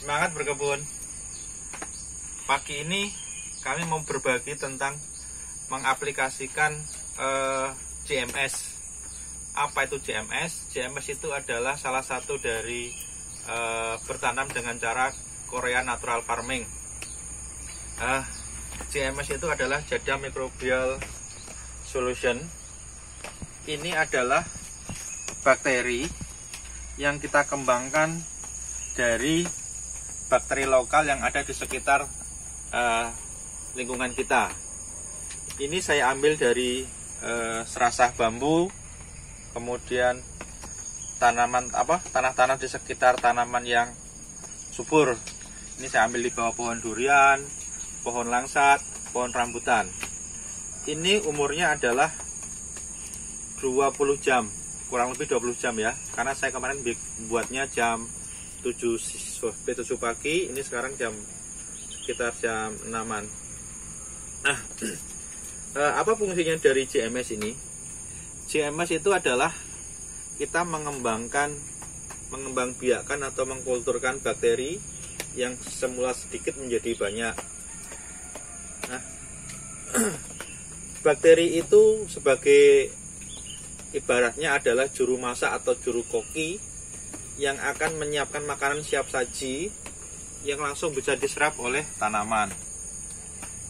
Semangat berkebun. Pagi ini kami mau berbagi tentang mengaplikasikan JMS. Apa itu JMS? JMS itu adalah salah satu dari bertanam dengan cara Korea Natural Farming. JMS itu adalah Jada Microbial Solution. Ini adalah bakteri yang kita kembangkan dari bakteri lokal yang ada di sekitar lingkungan kita. Ini saya ambil dari serasah bambu, kemudian tanah-tanah di sekitar tanaman yang subur. Ini saya ambil di bawah pohon durian, pohon langsat, pohon rambutan. Ini umurnya adalah 20 jam, kurang lebih 20 jam ya, karena saya kemarin buatnya jam 7 pagi, ini sekarang sekitar jam 6-an. Nah, apa fungsinya dari JMS ini? JMS itu adalah kita mengembangbiakkan atau mengkulturkan bakteri yang semula sedikit menjadi banyak. Nah, bakteri itu sebagai ibaratnya adalah juru masak atau juru koki yang akan menyiapkan makanan siap saji yang langsung bisa diserap oleh tanaman.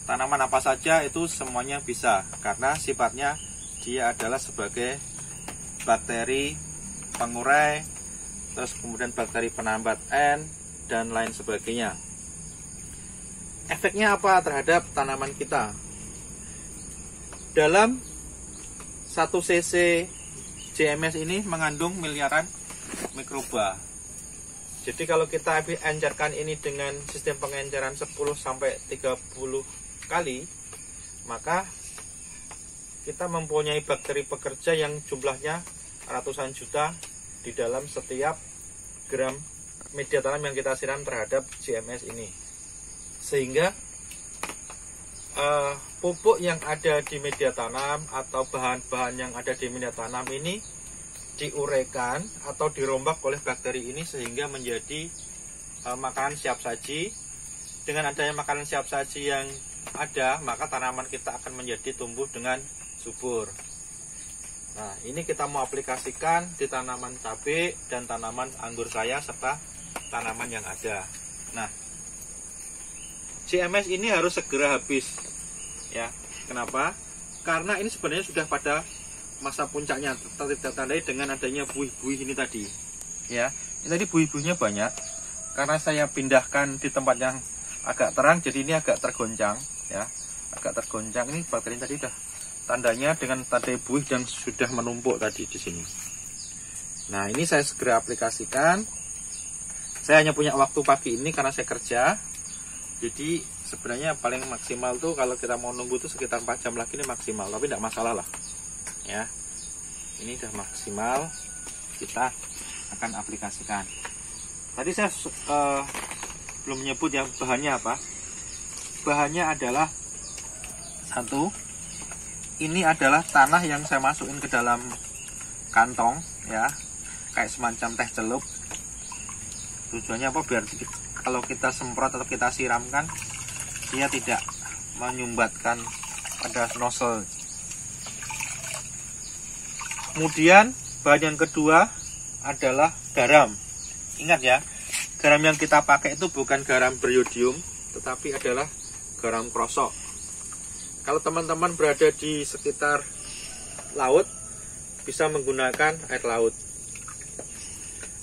Tanaman apa saja itu semuanya bisa, karena sifatnya dia adalah sebagai bakteri pengurai, terus kemudian bakteri penambat N, dan lain sebagainya. Efeknya apa terhadap tanaman kita? Dalam 1 cc JMS ini mengandung miliaran mikroba. Jadi kalau kita encerkan ini dengan sistem pengenceran 10-30 kali, maka kita mempunyai bakteri pekerja yang jumlahnya ratusan juta di dalam setiap gram media tanam yang kita siram terhadap JMS ini. Sehingga pupuk yang ada di media tanam atau bahan-bahan yang ada di media tanam ini diuraikan atau dirombak oleh bakteri ini sehingga menjadi makanan siap saji. Dengan adanya makanan siap saji yang ada, maka tanaman kita akan menjadi tumbuh dengan subur. Nah, ini kita mau aplikasikan di tanaman cabai dan tanaman anggur saya serta tanaman yang ada. Nah, JMS ini harus segera habis ya. Kenapa? Karena ini sebenarnya sudah pada masa puncaknya, tertandai dengan adanya buih-buih ini tadi ya. Ini tadi buih-buihnya banyak karena saya pindahkan di tempat yang agak terang, jadi ini agak tergoncang ya, agak tergoncang. Ini bakteri tadi udah tandanya dengan tanda buih dan sudah menumpuk tadi di sini. Nah, ini saya segera aplikasikan. Saya hanya punya waktu pagi ini karena saya kerja, jadi sebenarnya paling maksimal tuh kalau kita mau nunggu tuh sekitar 4 jam lagi ini maksimal, tapi tidak masalah lah ya. Ini udah maksimal, kita akan aplikasikan. Tadi saya belum menyebut ya bahannya apa. Bahannya adalah satu, ini adalah tanah yang saya masukin ke dalam kantong ya, kayak semacam teh celup. Tujuannya apa? Biar kalau kita semprot atau kita siramkan, dia tidak menyumbatkan pada nozzle. Kemudian bahan yang kedua adalah garam. Ingat ya, garam yang kita pakai itu bukan garam beriodium, tetapi adalah garam krosok. Kalau teman-teman berada di sekitar laut, bisa menggunakan air laut.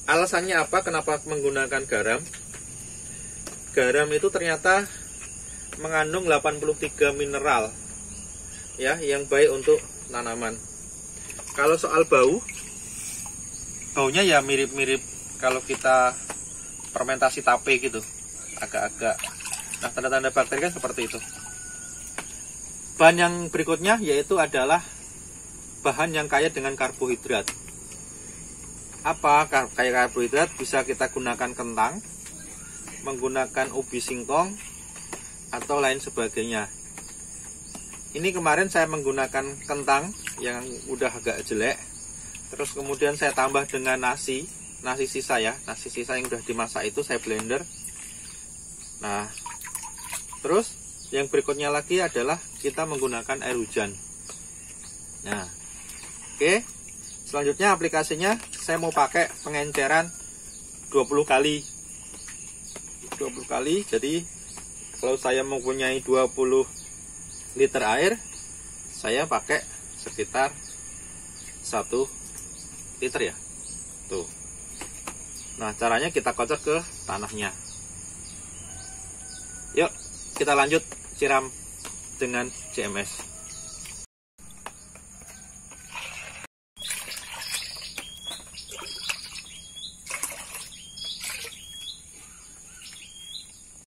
Alasannya apa? Kenapa menggunakan garam? Garam itu ternyata mengandung 83 mineral ya, yang baik untuk tanaman. Kalau soal baunya ya mirip-mirip kalau kita fermentasi tape gitu, agak-agak. Nah, tanda-tanda bakteri kan seperti itu. Bahan yang berikutnya yaitu adalah bahan yang kaya dengan karbohidrat. Apa kaya karbohidrat? Bisa kita gunakan kentang, menggunakan ubi singkong, atau lain sebagainya. Ini kemarin saya menggunakan kentang yang udah agak jelek, terus kemudian saya tambah dengan nasi sisa ya, nasi sisa yang udah dimasak itu saya blender, Nah, terus yang berikutnya lagi adalah kita menggunakan air hujan. Nah, oke. Selanjutnya aplikasinya saya mau pakai pengenceran 20 kali. 20 kali. Jadi kalau saya mempunyai 20 liter air, saya pakai sekitar 1 liter ya. Tuh. Nah, caranya kita kocok ke tanahnya. Yuk, kita lanjut siram dengan CMS.